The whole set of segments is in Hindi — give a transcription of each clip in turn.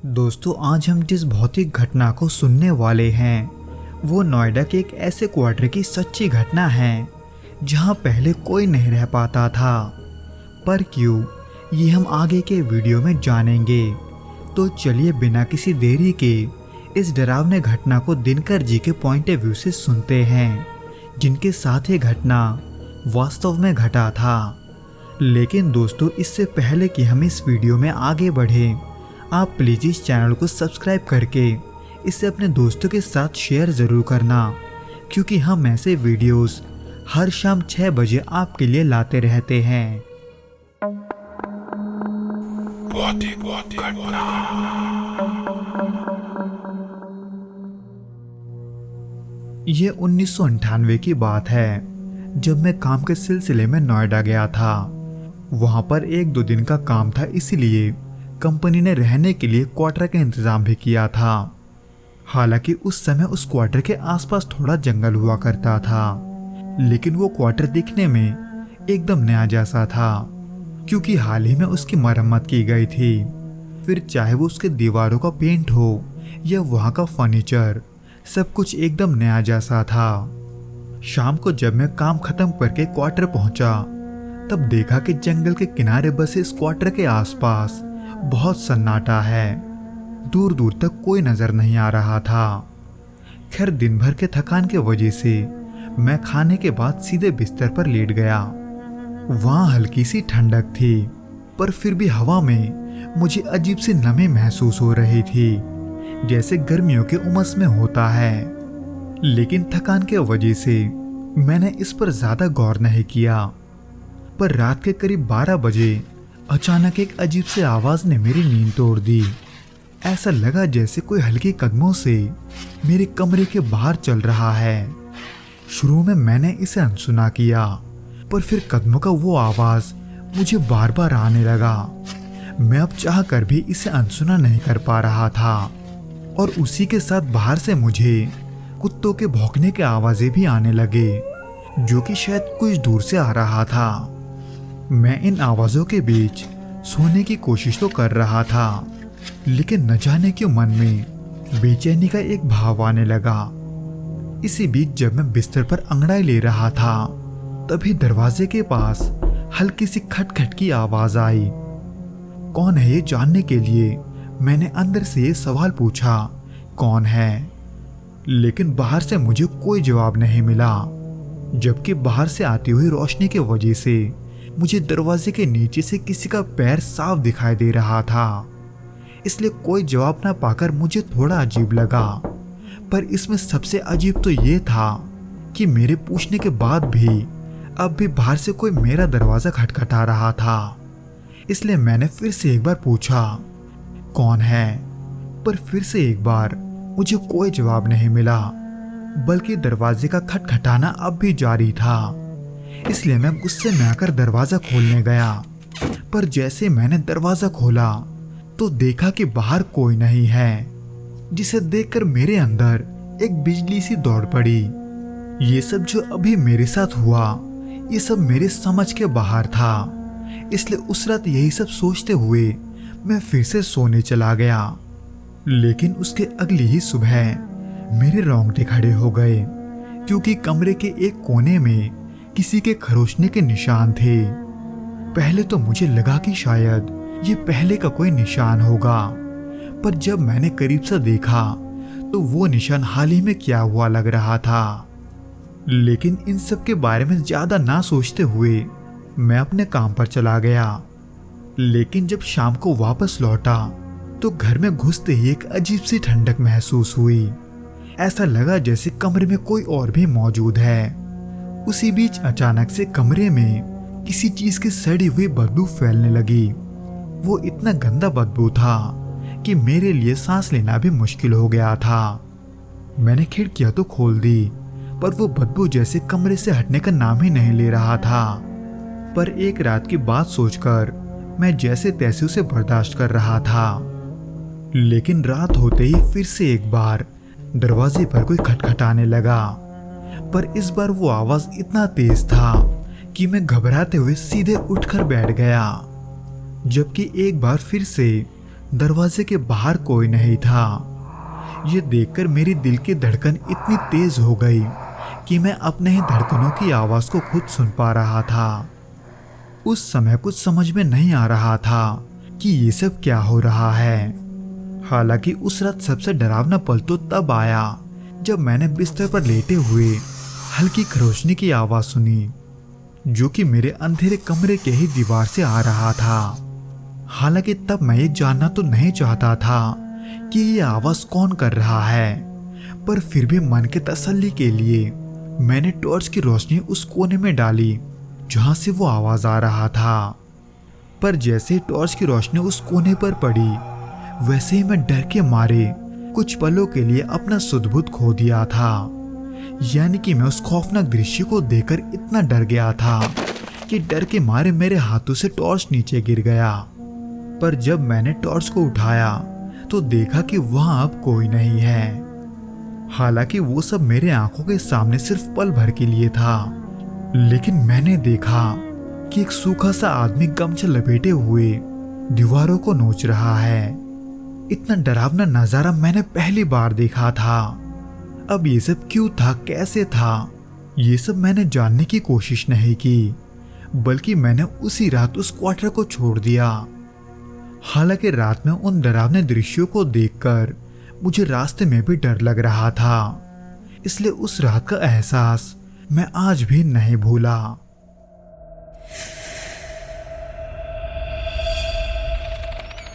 दोस्तों, आज हम जिस भौतिक घटना को सुनने वाले हैं वो नोएडा के एक ऐसे क्वार्टर की सच्ची घटना है जहां पहले कोई नहीं रह पाता था। पर क्यों, ये हम आगे के वीडियो में जानेंगे। तो चलिए बिना किसी देरी के इस डरावने घटना को दिनकर जी के पॉइंट ऑफ व्यू से सुनते हैं, जिनके साथ ये घटना वास्तव में घटा था। लेकिन दोस्तों, इससे पहले कि हम इस वीडियो में आगे बढ़ें, आप प्लीज़ इस चैनल को सब्सक्राइब करके इसे अपने दोस्तों के साथ शेयर ज़रूर करना, क्योंकि हम ऐसे वीडियोस हर शाम 6 बजे आपके लिए लाते रहते हैं। ये 1998 की बात है, जब मैं काम के सिलसिले में नोएडा गया था। वहाँ पर 1-2 दिन का काम था, इसलिए कंपनी ने रहने के लिए क्वार्टर का इंतज़ाम भी किया था। हालांकि उस समय उस क्वार्टर के आसपास थोड़ा जंगल हुआ करता था, लेकिन वो क्वार्टर दिखने में एकदम नया जैसा था, क्योंकि हाल ही में उसकी मरम्मत की गई थी। फिर चाहे वो उसके दीवारों का पेंट हो या वहाँ का फर्नीचर, सब कुछ एकदम नया जैसा था। शाम को जब मैं काम खत्म करके क्वार्टर पहुंचा, तब देखा कि जंगल के किनारे बसे इस क्वार्टर के आसपास बहुत सन्नाटा है। दूर दूर तक कोई नजर नहीं आ रहा था। खैर, दिन भर के थकान के वजह से मैं खाने के बाद सीधे बिस्तर पर लेट गया। वहाँ हल्की सी ठंडक थी, पर फिर भी हवा में मुझे अजीब सी नमी महसूस हो रही थी, जैसे गर्मियों के उमस में होता है। लेकिन थकान के वजह से मैंने इस पर ज्यादा गौर नहीं किया। पर रात के करीब 12 बजे अचानक एक अजीब सी आवाज ने मेरी नींद तोड़ दी। ऐसा लगा जैसे कोई हल्के कदमों से मेरे कमरे के बाहर चल रहा है। शुरू में मैंने इसे अनसुना किया, पर फिर कदमों का वो आवाज मुझे बार बार आने लगा। मैं अब चाह कर भी इसे अनसुना नहीं कर पा रहा था, और उसी के साथ बाहर से मुझे कुत्तों के भौंकने के आवाजें भी आने लगे, जो कि शायद कुछ दूर से आ रहा था। मैं इन आवाजों के बीच सोने की कोशिश तो कर रहा था, लेकिन न जाने क्यों मन में बेचैनी का एक भाव आने लगा। इसी बीच जब मैं बिस्तर पर अंगड़ाई ले रहा था, तभी दरवाजे के पास हल्की सी खटखट की आवाज आई। कौन है ये जानने के लिए मैंने अंदर से ये सवाल पूछा, कौन है? लेकिन बाहर से मुझे कोई जवाब नहीं मिला, जबकि बाहर से आती हुई रोशनी की वजह से मुझे दरवाजे के नीचे से किसी का पैर साफ दिखाई दे रहा था। इसलिए कोई जवाब ना पाकर मुझे थोड़ा अजीब लगा। पर इसमें सबसे अजीब तो ये था कि मेरे पूछने के बाद भी अब भी बाहर से कोई मेरा दरवाजा खटखटा रहा था। इसलिए मैंने फिर से एक बार पूछा, कौन है? पर फिर से एक बार मुझे कोई जवाब नहीं मिला, बल्कि दरवाजे का खटखटाना अब भी जारी था। इसलिए मैं गुस्से में आकर दरवाजा खोलने गया। पर जैसे मैंने दरवाजा खोला तो देखा कि बाहर कोई नहीं है, जिसे देखकर मेरे अंदर एक बिजली सी दौड़ पड़ी। ये सब जो अभी मेरे साथ हुआ, ये सब मेरे समझ के बाहर था। इसलिए उस रात यही सब सोचते हुए मैं फिर से सोने चला गया। लेकिन उसके अगली ही सुबह मेरे रोंगटे खड़े हो गए, क्योंकि कमरे के एक कोने में किसी के खरोचने के निशान थे। पहले तो मुझे लगा कि शायद ये पहले का कोई निशान होगा, पर जब मैंने करीब से देखा तो वो निशान हाल ही में किया हुआ लग रहा था। लेकिन इन सब के बारे में ज्यादा ना सोचते हुए मैं अपने काम पर चला गया। लेकिन जब शाम को वापस लौटा तो घर में घुसते ही एक अजीब सी ठंडक महसूस हुई। ऐसा लगा जैसे कमरे में कोई और भी मौजूद है। उसी बीच अचानक से कमरे में किसी चीज की सड़ी हुई बदबू फैलने लगी। वो इतना गंदा बदबू था कि मेरे लिए सांस लेना भी मुश्किल हो गया था। मैंने खिड़कियां तो खोल दी, पर वो बदबू जैसे कमरे से हटने का नाम ही नहीं ले रहा था। पर एक रात की बात सोचकर मैं जैसे तैसे उसे बर्दाश्त कर रहा था। लेकिन रात होते ही फिर से एक बार दरवाजे पर कोई खटखटाने लगा, पर इस बार वो आवाज इतना तेज था कि मैं घबराते हुए सीधे उठकर बैठ गया। जबकि एक बार फिर से दरवाजे के बाहर कोई नहीं था। ये देखकर मेरी दिल की धड़कन इतनी तेज हो गई कि मैं अपने ही धड़कनों की आवाज को खुद सुन पा रहा था। उस समय कुछ समझ में नहीं आ रहा था कि ये सब क्या हो रहा है। हालांकि उस रात सबसे डरावना पल तो तब आया जब मैंने बिस्तर पर लेटे हुए हल्की खरोशनी की आवाज सुनी, जो कि मेरे अंधेरे कमरे के ही दीवार से आ रहा था। हालांकि तब मैं ये जानना तो नहीं चाहता था कि ये आवाज कौन कर रहा है, पर फिर भी मन के तसल्ली के लिए मैंने टॉर्च की रोशनी उस कोने में डाली जहां से वो आवाज आ रहा था। पर जैसे ही टॉर्च की रोशनी उस कोने पर पड़ी, वैसे ही मैं डर के मारे कुछ पलों के लिए अपना सुध-बुध खो दिया था। यानी कि मैं उस खौफनाक दृश्य को देखकर इतना डर गया था कि डर के मारे मेरे हाथों से टॉर्च नीचे गिर गया। पर जब मैंने टॉर्च को उठाया तो देखा कि वहां अब कोई नहीं है। हालांकि वो सब मेरे आंखों के सामने सिर्फ पल भर के लिए था, लेकिन मैंने देखा कि एक सूखा सा आदमी गमछा लपेटे हुए दीवारों को नोच रहा है। इतना डरावना नजारा मैंने पहली बार देखा था। अब ये सब क्यों था, कैसे था, ये सब मैंने जानने की कोशिश नहीं की, बल्कि मैंने उसी रात उस क्वार्टर को छोड़ दिया। हालांकि रात में उन डरावने दृश्यों को देखकर मुझे रास्ते में भी डर लग रहा था, इसलिए उस रात का एहसास मैं आज भी नहीं भूला।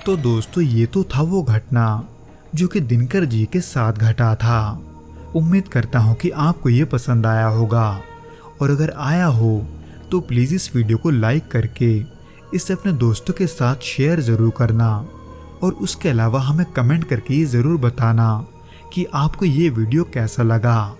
तो दोस्तों, ये तो था वो घटना जो कि दिनकर जी के साथ घटा था। उम्मीद करता हूँ कि आपको ये पसंद आया होगा, और अगर आया हो तो प्लीज़ इस वीडियो को लाइक करके इसे अपने दोस्तों के साथ शेयर ज़रूर करना, और उसके अलावा हमें कमेंट करके ये ज़रूर बताना कि आपको ये वीडियो कैसा लगा।